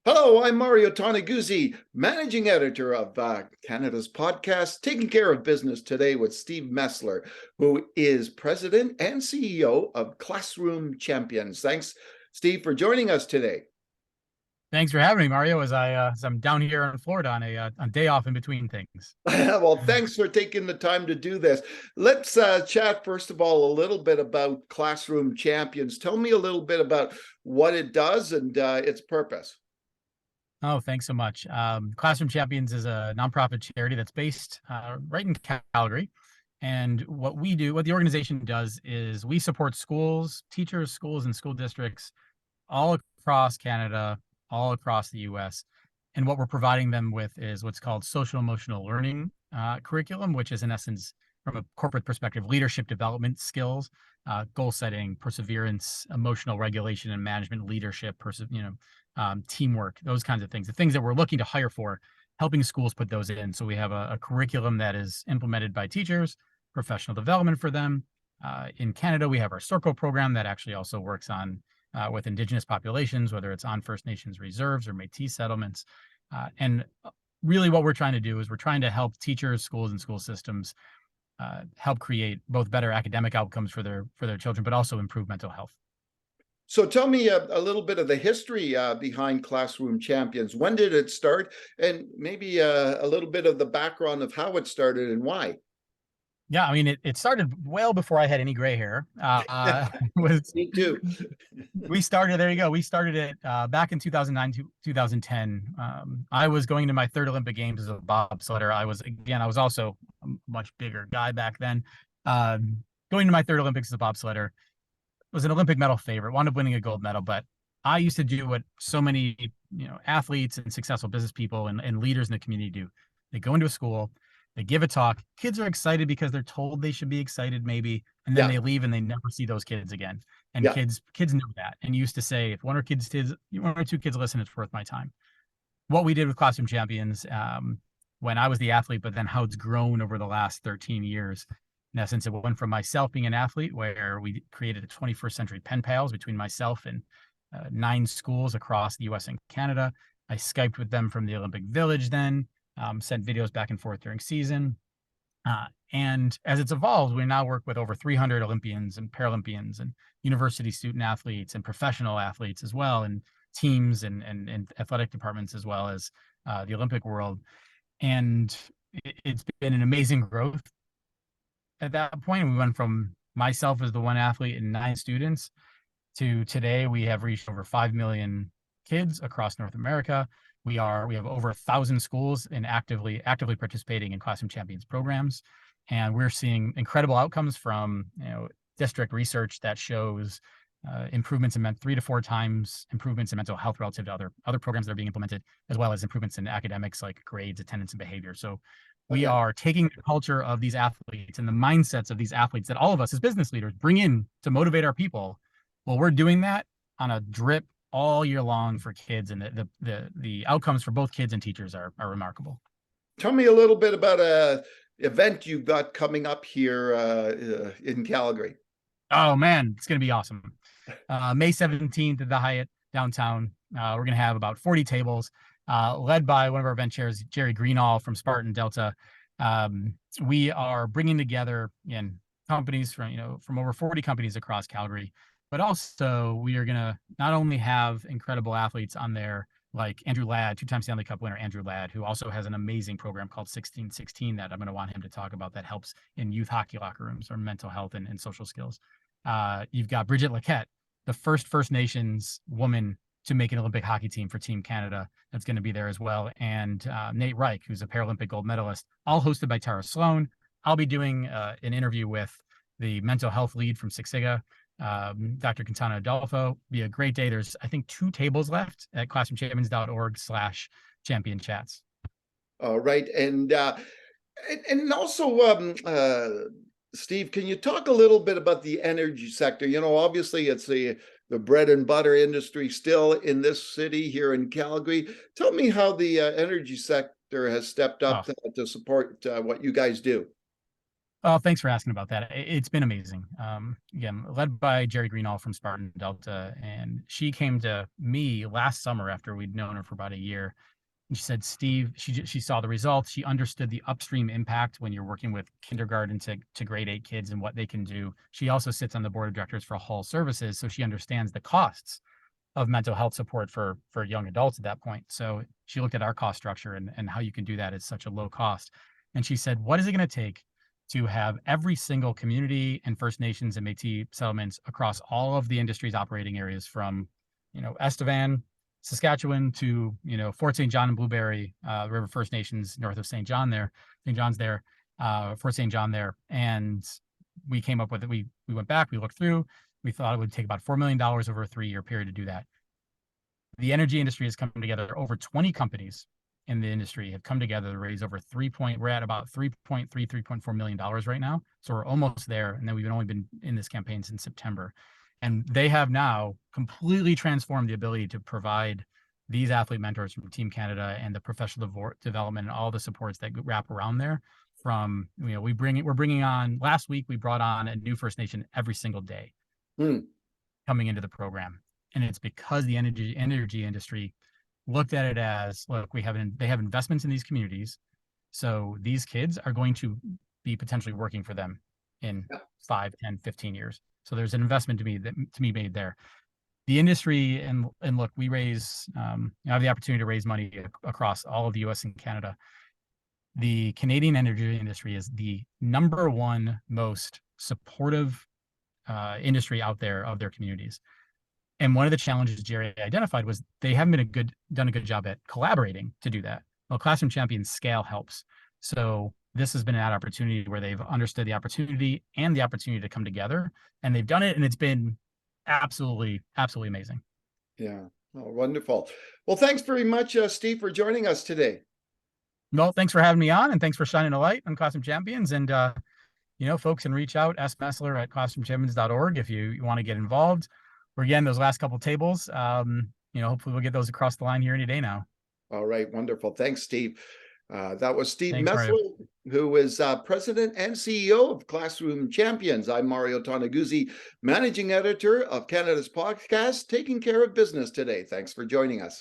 Hello, I'm Mario Toneguzzi, managing editor of Canada's podcast, Taking Care of Business Today with Steve Mesler, who is president and CEO of Classroom Champions. Thanks, Steve, for joining us today. Thanks for having me, Mario. As I'm down here in Florida on a day off in between things. Well, thanks for taking the time to do this. Let's chat, first of all, a little bit about Classroom Champions. Tell me a little bit about what it does and its purpose. Oh, thanks so much. Classroom Champions is a nonprofit charity that's based right in Calgary. And what the organization does is we support schools, teachers, schools, and school districts all across Canada, all across the US. And what we're providing them with is what's called social emotional learning curriculum, which is in essence, from a corporate perspective, leadership development skills, goal setting, perseverance, emotional regulation and management, leadership, teamwork, those kinds of things, the things that we're looking to hire for, helping schools put those in. So we have a curriculum that is implemented by teachers, professional development for them. In Canada, we have our Circle program that actually also works on with Indigenous populations, whether it's on First Nations reserves or Métis settlements. And really what we're trying to do is we're trying to help teachers, schools, and school systems help create both better academic outcomes for their children, but also improve mental health. So tell me a little bit of the history behind Classroom Champions. When did it start? And maybe a little bit of the background of how it started and why. Yeah, I mean, it started well before I had any gray hair. Me too. We started, there you go. We started it back in 2009 to 2010. I was going to my third Olympic Games as a bobsledder. I was also a much bigger guy back then. Going to my third Olympics as a bobsledder, was an Olympic medal favorite, wound up winning a gold medal, but I used to do what so many, athletes and successful business people and leaders in the community do. They go into a school, they give a talk. Kids are excited because they're told they should be excited, maybe, and then they leave and they never see those kids again. And kids know that. And used to say, if one or two kids listen, it's worth my time. What we did with Classroom Champions, when I was the athlete, but then how it's grown over the last 13 years. In essence, it went from myself being an athlete, where we created a 21st century pen pals between myself and 9 schools across the US and Canada. I Skyped with them from the Olympic Village then, sent videos back and forth during season. And as it's evolved, we now work with over 300 Olympians and Paralympians and university student athletes and professional athletes as well, and teams and athletic departments, as well as the Olympic world. And it's been an amazing growth. At that point, we went from myself as the one athlete and 9 students to today we have reached over 5 million kids across North America. We have over 1,000 schools and actively participating in Classroom Champions programs. And we're seeing incredible outcomes from district research that shows improvements in 3 to 4 times improvements in mental health relative to other programs that are being implemented, as well as improvements in academics like grades, attendance, and behavior. So we are taking the culture of these athletes and the mindsets of these athletes that all of us as business leaders bring in to motivate our people. Well, we're doing that on a drip all year long for kids, and the outcomes for both kids and teachers are remarkable. Tell me a little bit about a event you've got coming up here in Calgary. Oh man, it's going to be awesome. May 17th at the Hyatt downtown. We're going to have about 40 tables, led by one of our event chairs, Jerry Greenall from Spartan Delta. We are bringing together companies from over 40 companies across Calgary, but also we are going to not only have incredible athletes on there like Andrew Ladd, 2-time Stanley Cup winner Andrew Ladd, who also has an amazing program called 1616 that I'm going to want him to talk about, that helps in youth hockey locker rooms or mental health and social skills. You've got Bridget Laquette, the first First Nations woman to make an Olympic hockey team for Team Canada, that's going to be there as well. And Nate Reich, who's a Paralympic gold medalist, all hosted by Tara Sloan. I'll be doing an interview with the mental health lead from Sig Siga, Dr. Quintana Adolfo. Be a great day. There's, I think, 2 tables left at classroomchampions.org/champion chats. All right. And also, Steve, can you talk a little bit about the energy sector? Obviously it's the bread and butter industry still in this city here in Calgary. Tell me how the energy sector has stepped up to support what you guys do. Oh, thanks for asking about that. It's been amazing. Again, led by Jerry Greenall from Spartan Delta, and she came to me last summer after we'd known her for about a year. And she said, Steve, she saw the results. She understood the upstream impact when you're working with kindergarten to grade 8 kids and what they can do. She also sits on the board of directors for Hull Services, so she understands the costs of mental health support for young adults at that point. So she looked at our cost structure and how you can do that at such a low cost. And she said, what is it going to take to have every single community and First Nations and Métis settlements across all of the industry's operating areas from, Estevan, Saskatchewan to, Fort St. John and Blueberry, River First Nations north of St. John there, St. John's there, Fort St. John there. And we came up with it. We went back, we looked through, we thought it would take about $4 million over a 3-year period to do that. The energy industry has come together. Over 20 companies in the industry have come together to raise we're at about $3.4 million right now. So we're almost there. And then we've only been in this campaign since September. And they have now completely transformed the ability to provide these athlete mentors from Team Canada and the professional development and all the supports that wrap around there. From, we're bringing on, last week, we brought on a new First Nation every single day coming into the program. And it's because the energy industry looked at it as, look, they have investments in these communities. So these kids are going to be potentially working for them in 5, 10, 15 years. So there's an investment to be made there. The industry, and look, we raise, I have the opportunity to raise money across all of the US and Canada. The Canadian energy industry is the number one most supportive industry out there of their communities. And one of the challenges Jerry identified was they haven't done a good job at collaborating to do that. Well, Classroom Champions scale helps. So this has been an opportunity where they've understood the opportunity and the opportunity to come together, and they've done it, and it's been absolutely, absolutely amazing. Yeah. Oh, wonderful. Well, thanks very much, Steve, for joining us today. Well, thanks for having me on, and thanks for shining a light on Classroom Champions. And folks can reach out, smesler@classroomchampions.org if you want to get involved. Or again, those last couple tables, hopefully we'll get those across the line here any day now. All right. Wonderful. Thanks, Steve. That was Steve Mesler, Mario. who is president and CEO of Classroom Champions. I'm Mario Toneguzzi, managing editor of Canada's podcast, Taking Care of Business Today. Thanks for joining us.